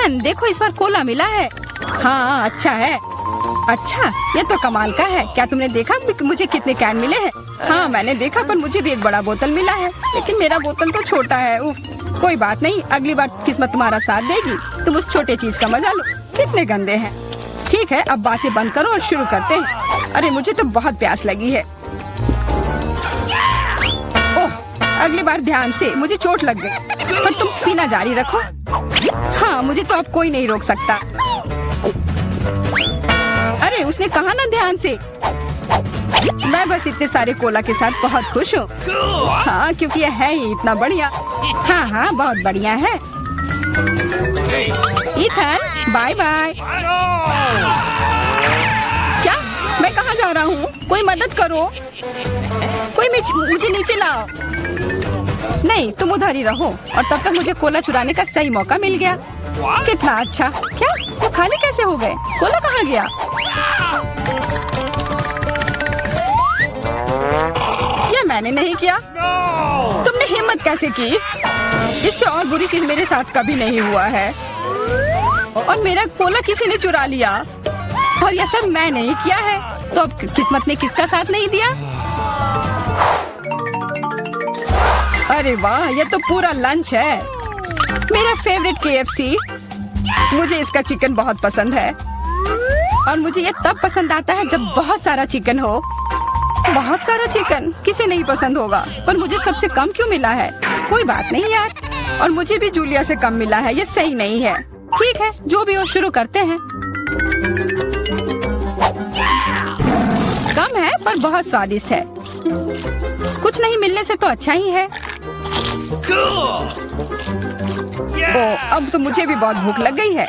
Ethan देखो, इस बार Cola मिला है। हाँ अच्छा है। अच्छा, ये तो कमाल का है। क्या तुमने देखा मुझे कितने कैन मिले हैं? हाँ मैंने देखा, पर मुझे भी एक बड़ा बोतल मिला है, लेकिन मेरा बोतल तो छोटा है। उफ, कोई बात नहीं, अगली बार किस्मत तुम्हारा साथ देगी। तुम उस छोटे चीज का मजा लो। कितने गंदे हैं। ठीक है, अब बातें बंद करो और शुरू करते हैं। अरे मुझे तो बहुत प्यास लगी है। ओह, अगली बार ध्यान से, मुझे चोट लग गई। पर तुम पीना जारी रखो। हाँ, मुझे तो अब कोई नहीं रोक सकता। अरे उसने कहा ना ध्यान से। मैं बस इतने सारे कोला के साथ बहुत खुश हूँ। हाँ, क्योंकि ये है ही इतना बढ़िया। हाँ हाँ, बहुत बढ़िया है। Ethan, bye bye. क्या? मैं कहाँ जा रहा हूँ? कोई मदद करो। कोई मुझे नीचे लाओ। नहीं, तुम उधर ही रहो। और तब तक मुझे कोला चुराने का सही मौका मिल गया। कितना अच्छा। क्या वो खाली कैसे हो गए? कोला कहाँ गया? ये मैंने नहीं किया। तुमने हिम्मत कैसे की? इससे और बुरी चीज मेरे साथ कभी नहीं हुआ है। और मेरा कोला किसी ने चुरा लिया, और यह सब मैं नहीं किया है। तो अब किस्मत ने किसका साथ नहीं दिया? अरे वाह, ये तो पूरा लंच है। मेरा फेवरेट KFC। मुझे इसका चिकन बहुत पसंद है, और मुझे ये तब पसंद आता है जब बहुत सारा चिकन हो। बहुत सारा चिकन किसे नहीं पसंद होगा, पर मुझे सबसे कम क्यों मिला है? कोई बात नहीं यार, और मुझे भी जूलिया से कम मिला है। ये सही नहीं है। ठीक है, जो भी हो, शुरू करते हैं। कम है पर बहुत स्वादिष्ट है। कुछ नहीं मिलने से तो अच्छा ही है। ओ, अब तो मुझे भी बहुत भूख लग गई है।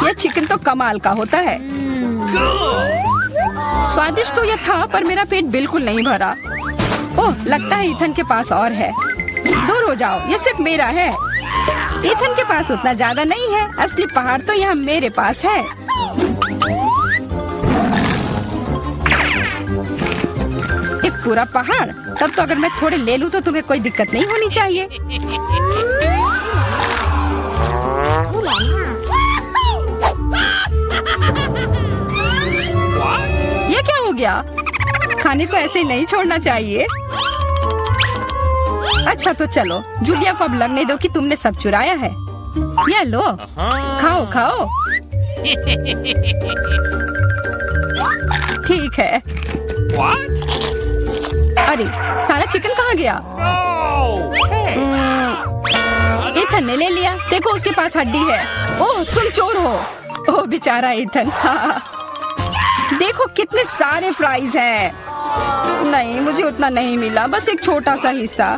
यह चिकन तो कमाल का होता है। स्वादिष्ट तो यह था, पर मेरा पेट बिल्कुल नहीं भरा। ओह, लगता है इथन के पास और है। दूर हो जाओ, ये सिर्फ मेरा है। इथन के पास उतना ज्यादा नहीं है। असली पहाड़ तो यहाँ मेरे पास है। एक पूरा पहाड़? तब तो अगर मैं थोड़े ले लूं तो तुम्हें कोई दिक्कत नहीं होनी चाहिए। ये क्या हो गया? खाने को ऐसे नहीं छोड़ना चाहिए। अच्छा तो चलो, जूलिया को अब लगने दो कि तुमने सब चुराया है। ये लो, खाओ खाओ। ठीक है। अरे सारा चिकन कहाँ गया? इथन ने ले लिया। देखो उसके पास हड्डी है। ओह, तुम चोर हो। ओह बेचारा इथन। हाँ। देखो कितने सारे फ्राइज हैं। नहीं, मुझे उतना नहीं मिला, बस एक छोटा सा हिस्सा।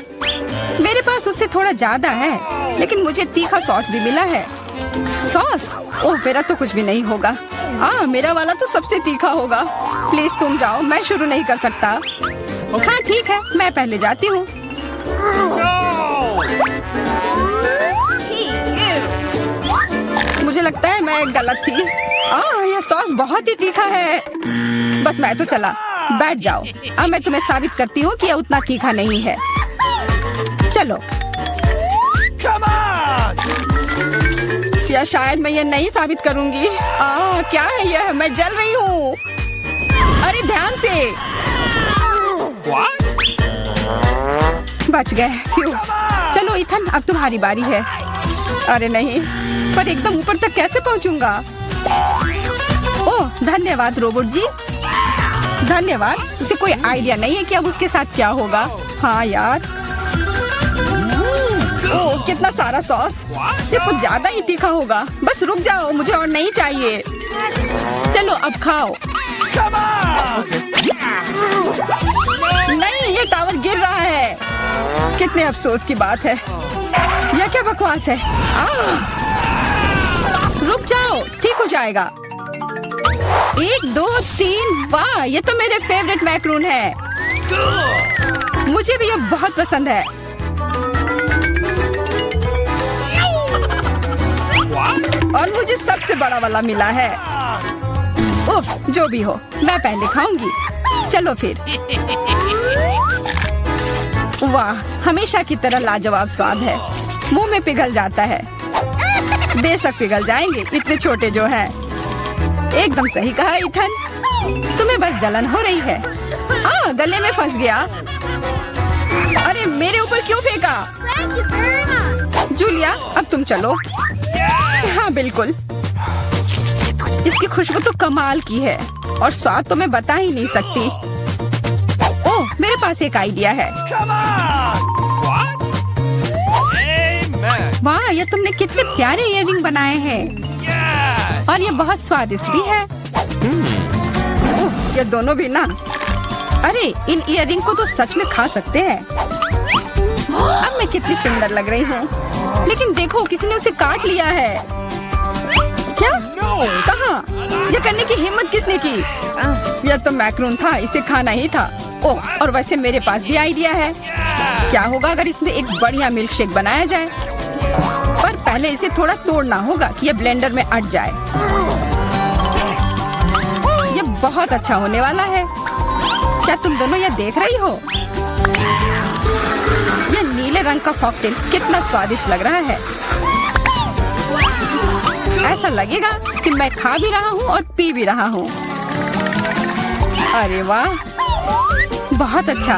मेरे पास उससे थोड़ा ज्यादा है, लेकिन मुझे तीखा सॉस भी मिला है। सॉस? ओह, मेरा तो कुछ भी नहीं होगा। मेरा वाला तो सबसे तीखा होगा। प्लीज तुम जाओ, मैं शुरू नहीं कर सकता। हाँ ठीक है, मैं पहले जाती हूँ। मुझे लगता है मैं गलत थी। यह सॉस बहुत ही तीखा है। बस मैं तो चला। बैठ जाओ, अब मैं तुम्हें साबित करती हूँ कि यह उतना तीखा नहीं है। चलो। या शायद मैं ये नहीं साबित करूंगी। क्या है यह? मैं जल रही हूँ। अरे ध्यान से। बच गए। फ्यू। चलो इथन, अब तुम्हारी बारी है। अरे नहीं, पर एकदम ऊपर तक कैसे पहुंचूंगा? ओह धन्यवाद रोबोट जी। धन्यवाद। उसे कोई आइडिया नहीं है कि अब उसके साथ क्या होगा। हाँ यार। ओह कितना सारा सॉस। ये कुछ ज्यादा ही तीखा होगा। बस रुक जाओ, मुझे और नहीं चाहिए। चलो अब खाओ। नहीं, ये टावर गिर रहा है। कितने अफसोस की बात है। यह क्या बकवास है? रुक जाओ, ठीक हो जाएगा। 1 2 3। वाह, ये तो मेरे फेवरेट मैक्रून है। मुझे भी ये बहुत पसंद है। और मुझे सबसे बड़ा वाला मिला है। उफ, जो भी हो, मैं पहले खाऊंगी। चलो फिर। वाह, हमेशा की तरह लाजवाब स्वाद है। मुंह में पिघल जाता है। बेशक पिघल जाएंगे, इतने छोटे जो हैं। एकदम सही कहा इथन, तुम्हें बस जलन हो रही है। गले में फंस गया। अरे मेरे ऊपर क्यों फेंका? जूलिया, अब तुम चलो। हाँ बिल्कुल। इसकी खुशबू तो कमाल की है और स्वाद तो मैं बता ही नहीं सकती। ओह, मेरे पास एक आइडिया है। वाह, ये तुमने कितने प्यारे इयररिंग बनाए हैं और ये बहुत स्वादिष्ट भी है। ओह, ये दोनों भी ना। अरे इन इयररिंग को तो सच में खा सकते हैं। अब मैं कितनी सुंदर लग रही हूँ। लेकिन देखो, किसी ने उसे काट लिया है। क्या? कहाँ? ये करने की हिम्मत किसने की? यह तो मैक्रून था, इसे खाना ही था। ओह, और वैसे मेरे पास भी आइडिया है। क्या होगा अगर इसमें एक बढ़िया मिल्क शेक बनाया जाए? पर पहले इसे थोड़ा तोड़ना होगा कि ये ब्लेंडर में अट जाए। ये बहुत अच्छा होने वाला है। क्या तुम दोनों ये देख रही हो? ये नीले रंग का कॉकटेल कितना स्वादिष्ट लग रहा है। ऐसा लगेगा कि मैं खा भी रहा हूँ और पी भी रहा हूँ। अरे वाह, बहुत अच्छा।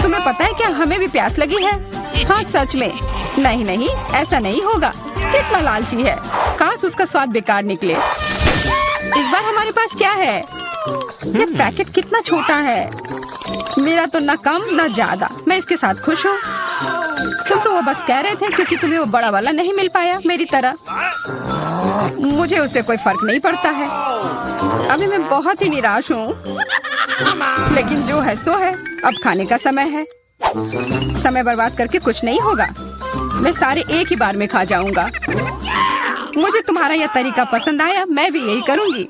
तुम्हें पता है क्या, हमें भी प्यास लगी है। हाँ सच में। नहीं नहीं, ऐसा नहीं होगा। कितना लालची है। काश उसका स्वाद बेकार निकले। इस बार हमारे पास क्या है? ये पैकेट कितना छोटा है। मेरा तो न कम न ज्यादा। मैं इसके साथ खुश हूँ। तुम तो वो बस कह रहे थे क्योंकि तुम्हें वो बड़ा वाला नहीं मिल पाया मेरी तरह। मुझे उससे कोई फर्क नहीं पड़ता है। अभी मैं बहुत ही निराश हूँ। लेकिन जो है सो है। अब खाने का समय है। समय बर्बाद करके कुछ नहीं होगा। मैं सारे एक ही बार में खा जाऊंगा। मुझे तुम्हारा यह तरीका पसंद आया। मैं भी यही करूंगी।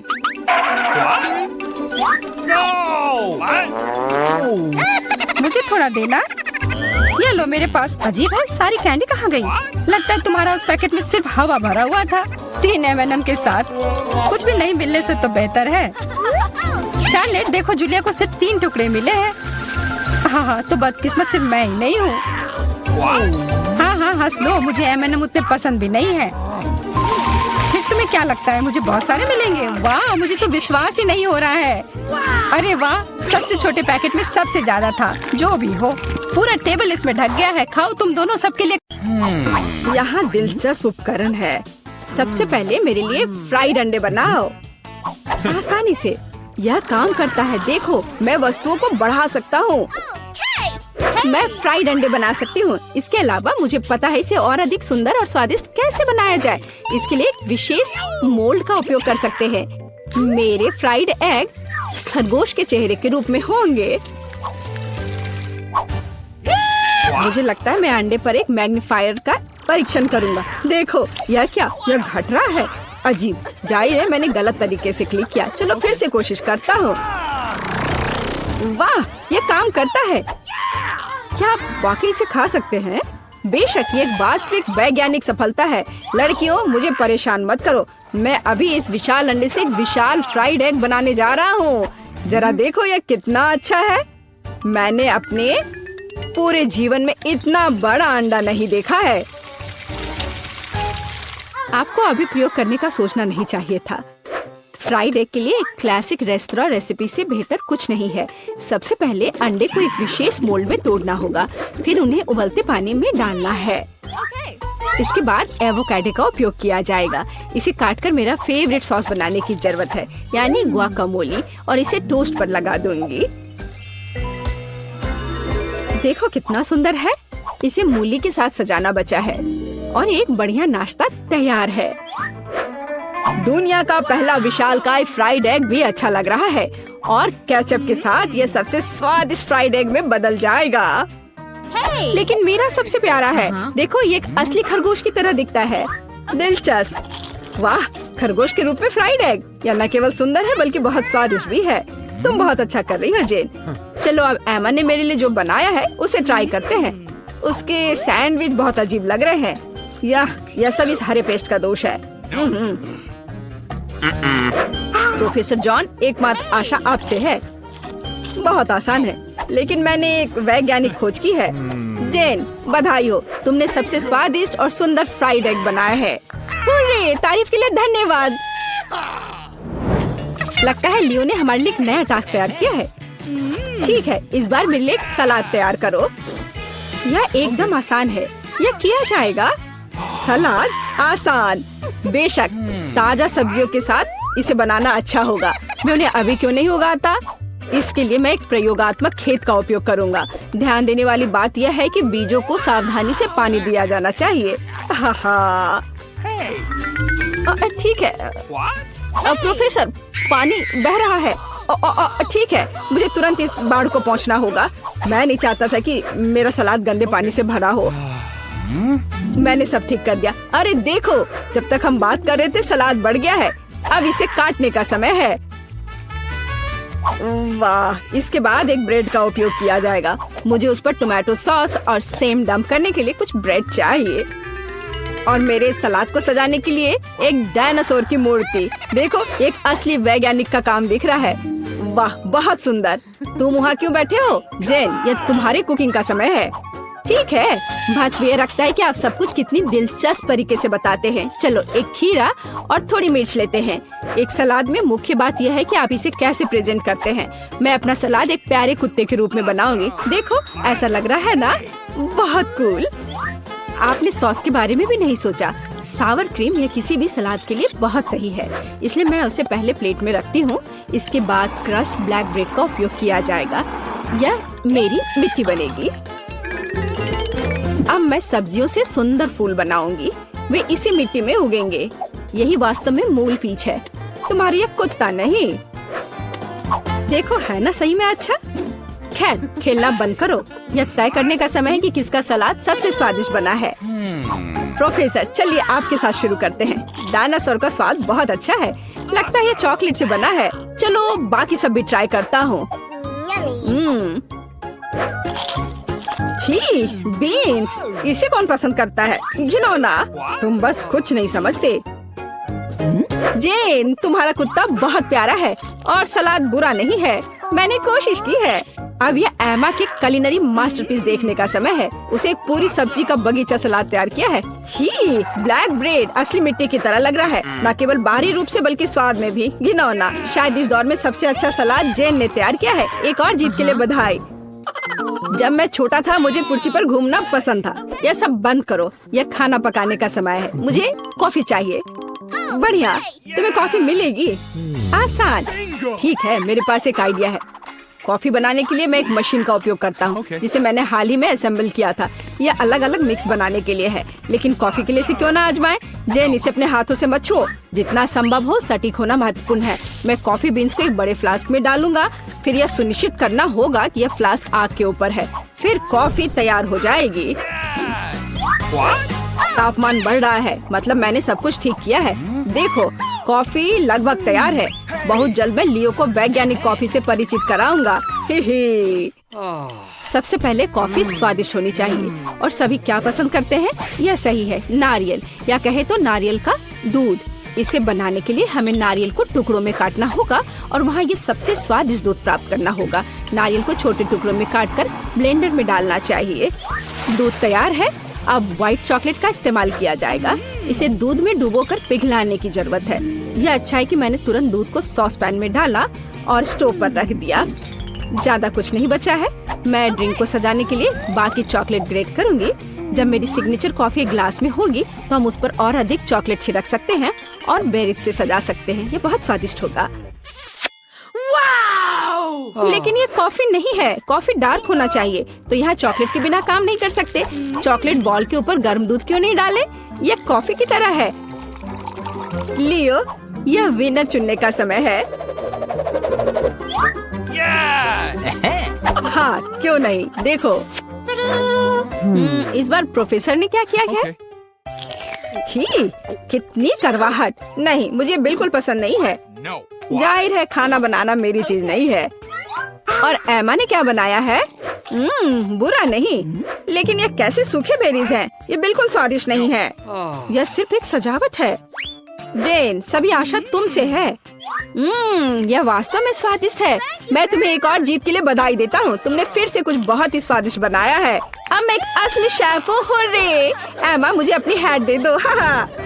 मुझे थोड़ा देना। ये लो मेरे पास। अजीब है, सारी कैंडी कहाँ गई? लगता है तुम्हारा उस पैकेट में सिर्फ हवा भरा हुआ था। 3 M&M के साथ कुछ भी नहीं मिलने से तो बेहतर है। शार्लेट, देखो जूलिया को सिर्फ 3 टुकड़े मिले हैं। हाँ, तो बदकिस्मत सिर्फ मैं ही नहीं हूँ। हाँ, हंस लो। मुझे M&M उतने पसंद भी नहीं है। फिर तुम्हें क्या लगता है मुझे बहुत सारे मिलेंगे? वाह, मुझे तो विश्वास ही नहीं हो रहा है। अरे वाह, सबसे छोटे पैकेट में सबसे ज्यादा था। जो भी हो, पूरा टेबल इसमें ढक गया है। खाओ तुम दोनों, सबके लिए। यहाँ दिलचस्प उपकरण है। सबसे पहले मेरे लिए फ्राइड अंडे बनाओ। आसानी से यह काम करता है। देखो, मैं वस्तुओं को बढ़ा सकता हूँ। मैं फ्राइड अंडे बना सकती हूँ। इसके अलावा मुझे पता है इसे और अधिक सुंदर और स्वादिष्ट कैसे बनाया जाए। इसके लिए एक विशेष मोल्ड का उपयोग कर सकते हैं। मेरे फ्राइड एग खरगोश के चेहरे के रूप में होंगे। मुझे लगता है मैं अंडे पर एक मैग्नीफायर का परीक्षण करूंगा। देखो, यह क्या? यह घट रहा है। अजीब। जाहिर है मैंने गलत तरीके से क्लिक किया। चलो फिर से कोशिश करता हूँ। वाह, ये काम करता है। क्या आप वाकई से खा सकते हैं? बेशक ये एक वास्तविक वैज्ञानिक सफलता है। लड़कियों, मुझे परेशान मत करो। मैं अभी इस विशाल अंडे से एक विशाल फ्राइड एग बनाने जा रहा हूँ। जरा देखो यह कितना अच्छा है। मैंने अपने पूरे जीवन में इतना बड़ा अंडा नहीं देखा है। आपको अभी प्रयोग करने का सोचना नहीं चाहिए था। फ्राइड एग के लिए एक क्लासिक रेस्तरां रेसिपी से बेहतर कुछ नहीं है। सबसे पहले अंडे को एक विशेष मोल्ड में तोड़ना होगा, फिर उन्हें उबलते पानी में डालना है। इसके बाद एवोकाडो का उपयोग किया जाएगा। इसे काटकर मेरा फेवरेट सॉस बनाने की जरूरत है, यानी गुआकामोली, और इसे टोस्ट पर लगा दूंगी। देखो कितना सुंदर है। इसे मूली के साथ सजाना बचा है और एक बढ़िया नाश्ता तैयार है। दुनिया का पहला विशालकाय फ्राइड एग भी अच्छा लग रहा है और केचप के साथ ये सबसे स्वादिष्ट फ्राइड एग में बदल जाएगा। लेकिन मेरा सबसे प्यारा है। देखो, ये एक असली खरगोश की तरह दिखता है। दिलचस्प। वाह, खरगोश के रूप में फ्राइड एग। यह न केवल सुंदर है बल्कि बहुत स्वादिष्ट भी है। तुम बहुत अच्छा कर रही हो जेन। चलो अब एमा ने मेरे लिए जो बनाया है उसे ट्राई करते हैं। उसके सैंडविच बहुत अजीब लग रहे हैं। यह सब इस हरे पेस्ट का दोष है। प्रोफेसर जॉन, एकमात्र आशा आपसे है। बहुत आसान है। लेकिन मैंने एक वैज्ञानिक खोज की है। जेन, बधाई हो, तुमने सबसे स्वादिष्ट और सुंदर फ्राइड एग बनाया है। हुर्रे, तारीफ के लिए धन्यवाद। लगता है लियो ने हमारे लिए एक नया टास्क तैयार किया है। ठीक है, इस बार मेरे लिए एक सलाद तैयार करो। यह एकदम आसान है, यह किया जाएगा। सलाद आसान, बेशक ताजा सब्जियों के साथ इसे बनाना अच्छा होगा। मैं उन्हें अभी क्यों नहीं उगाता? इसके लिए मैं एक प्रयोगात्मक खेत का उपयोग करूंगा। ध्यान देने वाली बात यह है कि बीजों को सावधानी से पानी दिया जाना चाहिए। हाँ, ठीक है। प्रोफेसर, पानी बह रहा है। ठीक है, मुझे तुरंत इस बाढ़ को पहुंचना होगा। मैं नहीं चाहता था कि मेरा सलाद गंदे पानी से भरा हो। मैंने सब ठीक कर दिया। अरे देखो, जब तक हम बात कर रहे थे सलाद बढ़ गया है। अब इसे काटने का समय है। वाह, इसके बाद एक ब्रेड का उपयोग किया जाएगा। मुझे उस पर टोमेटो सॉस और सेम डंप करने के लिए कुछ ब्रेड चाहिए। और मेरे सलाद को सजाने के लिए एक डायनासोर की मूर्ति। देखो, एक असली वैज्ञानिक का काम दिख रहा है। वाह, बहुत सुंदर। तुम वहाँ क्यों बैठे हो? जेन, यह तुम्हारी कुकिंग का समय है। ठीक है, बात ये रखता है कि आप सब कुछ कितनी दिलचस्प तरीके से बताते हैं। चलो, एक खीरा और थोड़ी मिर्च लेते हैं। एक सलाद में मुख्य बात यह है कि आप इसे कैसे प्रेजेंट करते हैं। मैं अपना सलाद एक प्यारे कुत्ते के रूप में बनाऊंगी। देखो, ऐसा लग रहा है ना? बहुत कूल। आपने सॉस के बारे में भी नहीं सोचा। सावर क्रीम या किसी भी सलाद के लिए बहुत सही है, इसलिए मैं उसे पहले प्लेट में रखती हूँ। इसके बाद क्रस्ट ब्लैक ब्रेड का उपयोग किया जाएगा। यह मेरी मिट्टी बनेगी। अब मैं सब्जियों से सुंदर फूल बनाऊंगी। वे इसी मिट्टी में उगेंगे। यही वास्तव में मूल पीच है, तुम्हारी एक कुत्ता नहीं। देखो, है ना सही में अच्छा? खैर, खेलना बंद करो। यह तय करने का समय है कि किसका सलाद सबसे स्वादिष्ट बना है। प्रोफेसर, चलिए आपके साथ शुरू करते हैं। डायनासोर का स्वाद बहुत अच्छा है। लगता है यह चॉकलेट से बना है। चलो, बाकी सब भी ट्राई करता हूँ। छी, बीन्स, इसे कौन पसंद करता है? घिनौना। तुम बस कुछ नहीं समझते। जेन, तुम्हारा कुत्ता बहुत प्यारा है और सलाद बुरा नहीं है। मैंने कोशिश की है। अब यह एमा के कुलिनरी मास्टरपीस देखने का समय है। उसे एक पूरी सब्जी का बगीचा सलाद तैयार किया है। छी, ब्लैक ब्रेड असली मिट्टी की तरह लग रहा है, न केवल बाहरी रूप से बल्कि स्वाद में भी। घिनौना। शायद इस दौर में सबसे अच्छा सलाद जेन ने तैयार किया है। एक और जीत के लिए बधाई। जब मैं छोटा था मुझे कुर्सी पर घूमना पसंद था। यह सब बंद करो, यह खाना पकाने का समय है। मुझे कॉफी चाहिए। बढ़िया, तुम्हें कॉफी मिलेगी। आसान। ठीक है, मेरे पास एक आइडिया है। कॉफी बनाने के लिए मैं एक मशीन का उपयोग करता हूँ, जिसे मैंने हाल ही में असेंबल किया था। यह अलग अलग मिक्स बनाने के लिए है, लेकिन कॉफी के लिए इसे क्यों ना आजमाएं? जेन, इसे अपने हाथों से मत छुओ। जितना संभव हो सटीक होना महत्वपूर्ण है। मैं कॉफी बीन्स को एक बड़े फ्लास्क में डालूंगा। फिर यह सुनिश्चित करना होगा कि यह फ्लास्क आग के ऊपर है। फिर कॉफी तैयार हो जाएगी। तापमान बढ़ रहा है, मतलब मैंने सब कुछ ठीक किया है। देखो, कॉफी लगभग तैयार है। बहुत जल्द मैं लियो को वैज्ञानिक कॉफी से परिचित कराऊंगा। सबसे पहले कॉफी स्वादिष्ट होनी चाहिए और सभी क्या पसंद करते हैं? यह सही है, नारियल, या कहे तो नारियल का दूध। इसे बनाने के लिए हमें नारियल को टुकड़ों में काटना होगा और वहाँ ये सबसे स्वादिष्ट दूध प्राप्त करना होगा। नारियल को छोटे टुकड़ों में काटकर ब्लेंडर में डालना चाहिए। दूध तैयार है। अब व्हाइट चॉकलेट का इस्तेमाल किया जाएगा। इसे दूध में डुबोकर पिघलाने की जरूरत है। यह अच्छा है कि मैंने तुरंत दूध को सॉस पैन में डाला और स्टोव पर रख दिया। ज्यादा कुछ नहीं बचा है। मैं ड्रिंक को सजाने के लिए बाकी चॉकलेट ग्रेट करूंगी। जब मेरी सिग्नेचर कॉफी ग्लास में होगी तो हम उस पर और अधिक चॉकलेट छिड़क सकते हैं और बेरीज से सजा सकते हैं। ये बहुत स्वादिष्ट होगा। लेकिन ये कॉफी नहीं है, कॉफी डार्क होना चाहिए। तो यहाँ चॉकलेट के बिना काम नहीं कर सकते। चॉकलेट बॉल के ऊपर गर्म दूध क्यों नहीं डाले? यह कॉफी की तरह है। लियो, यह विनर चुनने का समय है। हाँ, क्यों नहीं? देखो, इस बार प्रोफेसर ने क्या किया है? छी, कितनी करवाहट। नहीं, मुझे बिल्कुल पसंद नहीं है। जाहिर है खाना बनाना मेरी चीज नहीं है। और एमा ने क्या बनाया है? बुरा नहीं, लेकिन ये कैसे सूखे बेरीज हैं? ये बिल्कुल स्वादिष्ट नहीं है। यह सिर्फ एक सजावट है। जेन, सभी आशा तुमसे है। यह वास्तव में स्वादिष्ट है। मैं तुम्हें एक और जीत के लिए बधाई देता हूँ। तुमने फिर से कुछ बहुत ही स्वादिष्ट बनाया है। अब मैं एक असली शेफ हूँ। हुर्रे! एमा, मुझे अपनी हैट दे दो। हाँ।